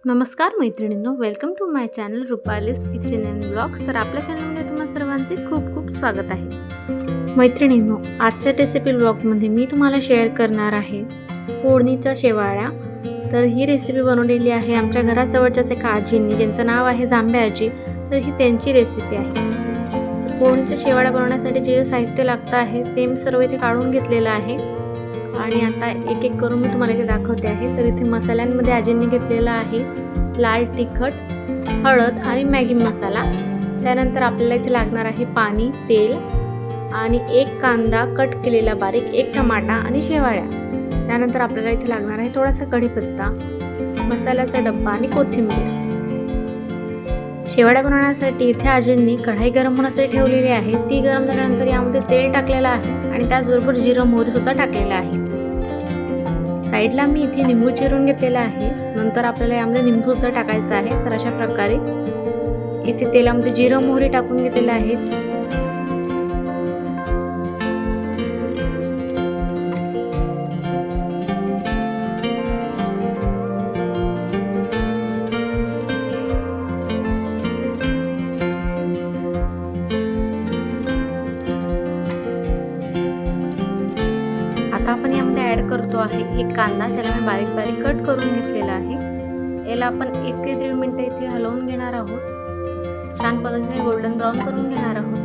नमस्कार मैत्रिणींनो, welcome to my channel Rupali's kitchen and blogs. तर आपल्या चॅनलमध्ये तुम्हा सर्वांचे खूप खूप स्वागत आहे. मैत्रिणींनो, आजच्या रेसिपी ब्लॉगमध्ये मी तुम्हाला शेअर करणार आहे फोडणीच्या शेवाळ्या. तर ही रेसिपी बनवलेली आहे आमच्या घराजवळच्याच एका आजींनी, ज्यांचं नाव आहे जांभे आजी. तर ही त्यांची रेसिपी आहे. तर फोडणीच्या शेवाळ्या बनवण्यासाठी जे साहित्य लागतं आहे ते मी सर्व इथे काढून घेतलेलं आहे आणि आता एक एक करून मी तुम्हाला इथे दाखवते आहे. तर इथे मसाल्यांमध्ये आजींनी घेतलेला आहे लाल तिखट, हळद आणि मॅगी मसाला. त्यानंतर आपल्याला इथे लागणार आहे पाणी, तेल आणि एक कांदा कट केलेला बारीक, एक टमाटा आणि शेवाळ्या. त्यानंतर आपल्याला इथे लागणार आहे थोडासा कढीपत्ता, मसाल्याचा डब्बा आणि कोथिंबीर. शेवाळ्या बनवण्यासाठी इथे आजींनी कढाई गरम होण्यासाठी ठेवलेली आहे. ती गरम झाल्यानंतर यामध्ये तेल टाकलेलं आहे आणि त्याचबरोबर जिरं मोहरी सुद्धा टाकलेलं आहे. साईडला मी इथे निंबू चिरून घेतलेला आहे. नंतर आपल्याला यामध्ये निंबू सुद्धा टाकायचं आहे. तर अशा प्रकारे इथे तेलामध्ये जिरं मोहरी टाकून घेतलेलं आहे. आता आपण यामध्ये ॲड करतो आहे एक कांदा, ज्याला मी बारीक बारीक कट करून घेतलेला आहे. याला आपण 1 ते 1.5 मिनिटं इथे हलवून घेणार आहोत. छान पद्धतीने गोल्डन ब्राऊन करून घेणार आहोत.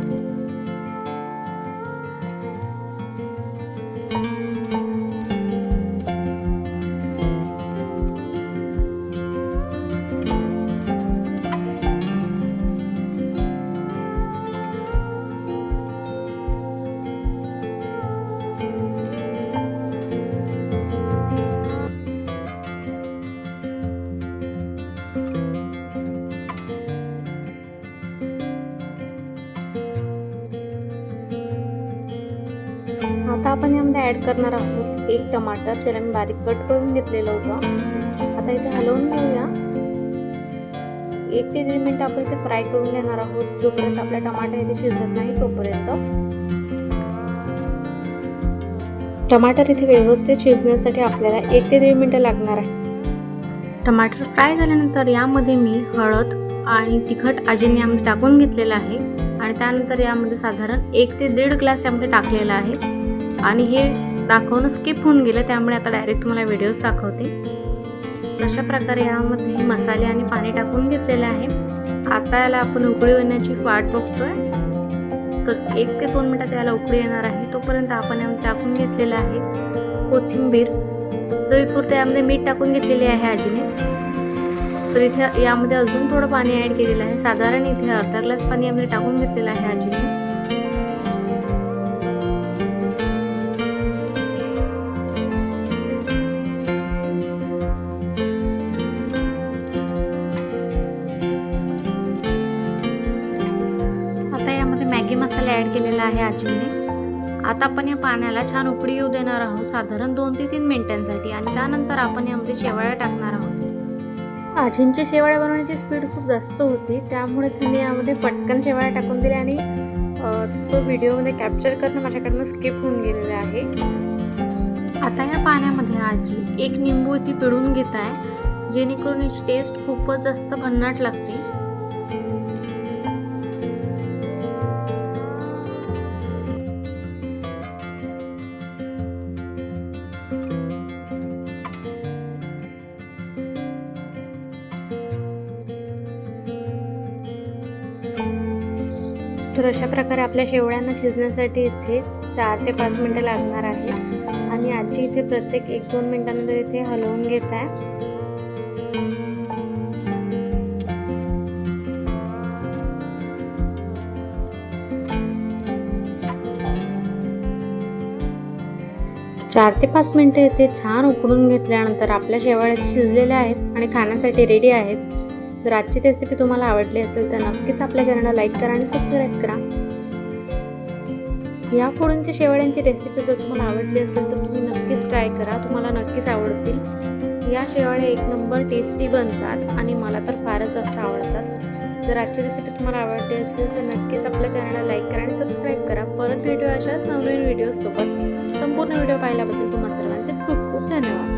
आता आपण यामध्ये ॲड करणार आहोत एक टमाटर, ज्याला मी बारीक कट करून घेतलेलं होतं. आता इथे हलवून घेऊया. 1 ते 1.5 मिनिट आपण इथे फ्राय करून घेणार आहोत, जोपर्यंत आपला टमाटर इथे शिजत नाही तोपर्यंत. टमाटर इथे व्यवस्थित शिजण्यासाठी आपल्याला 1 ते 1.5 मिनिटं लागणार आहे. टमाटर फ्राय झाल्यानंतर यामध्ये मी हळद आणि तिखट आजींनी यामध्ये टाकून घेतलेलं आहे आणि त्यानंतर यामध्ये साधारण 1 ते 1.5 ग्लास यामध्ये टाकलेला आहे. आणि हे दाखवणं स्किप होऊन गेलं, त्यामुळे आता डायरेक्ट तुम्हाला व्हिडिओज दाखवते. अशा प्रकारे यामध्ये मसाले आणि पाणी टाकून घेतलेले आहे. आता याला आपण उकळी येण्याची वाट बघतोय. तर 1 ते 2 मिनिटात याला उकळी येणार आहे. तोपर्यंत आपण यामध्ये टाकून घेतलेलं आहे कोथिंबीर. चवीपुरतं यामध्ये मीठ टाकून घेतलेले आहे आजीने. तर इथे यामध्ये अजून थोडं पाणी ॲड केलेलं आहे. साधारण इथे अर्धा ग्लास पाणी यामध्ये टाकून घेतलेलं आहे आजीने. मॅगी मसाला ॲड केलेला आहे आजीने. आता आपण या पाण्याला छान उकळी येऊ देणार आहोत, साधारण 2 ते 3 मिनिटांसाठी. आणि त्यानंतर आपण यामध्ये शेवाळ्या टाकणार आहोत. आजींची शेवाळ्या बनवण्याची स्पीड खूप जास्त होती, त्यामुळे त्यांनी यामध्ये पटकन शेवाळ्या टाकून दिल्या आणि तो व्हिडिओमध्ये कॅप्चर करणं माझ्याकडनं स्किप होऊन गेलेलं आहे. आता या पाण्यामध्ये आजी एक निंबू इथे पिळून घेत आहे, जेणेकरून याची टेस्ट खूपच जास्त भन्नाट लागते. तर अशा प्रकारे आपल्या शेवळ्यांना शिजण्यासाठी इथे 4 ते 5 मिनिटं लागणार आहे. आणि आजी इथे प्रत्येक 1-2 मिनिटांनंतर इथे हलवून घेत आहे. चार ते 5 मिनिटं इथे छान उकडून घेतल्यानंतर आपल्या शेवाळ्या शिजलेल्या आहेत आणि खाण्यासाठी रेडी आहेत. जर आजची रेसिपी तुम्हाला आवडली असेल तर नक्कीच आपल्या चॅनलला लाईक करा आणि सबस्क्राईब करा. या फोडणीच्या शेवाळ्यांची रेसिपी जर तुम्हाला आवडली असेल तर तुम्ही नक्कीच ट्राय करा, तुम्हाला नक्कीच आवडतील. या शेवाळ्या एक नंबर टेस्टी बनतात आणि मला तर फारच जास्त आवडतात. जर आजची रेसिपी तुम्हाला आवडली असेल तर नक्कीच आपल्या चॅनलला लाईक करा आणि सबस्क्राईब करा. परत भेटूया अशाच नवीन व्हिडिओसोबत. संपूर्ण व्हिडिओ पाहिल्याबद्दल तुम्हा सर्वांचे खूप खूप धन्यवाद.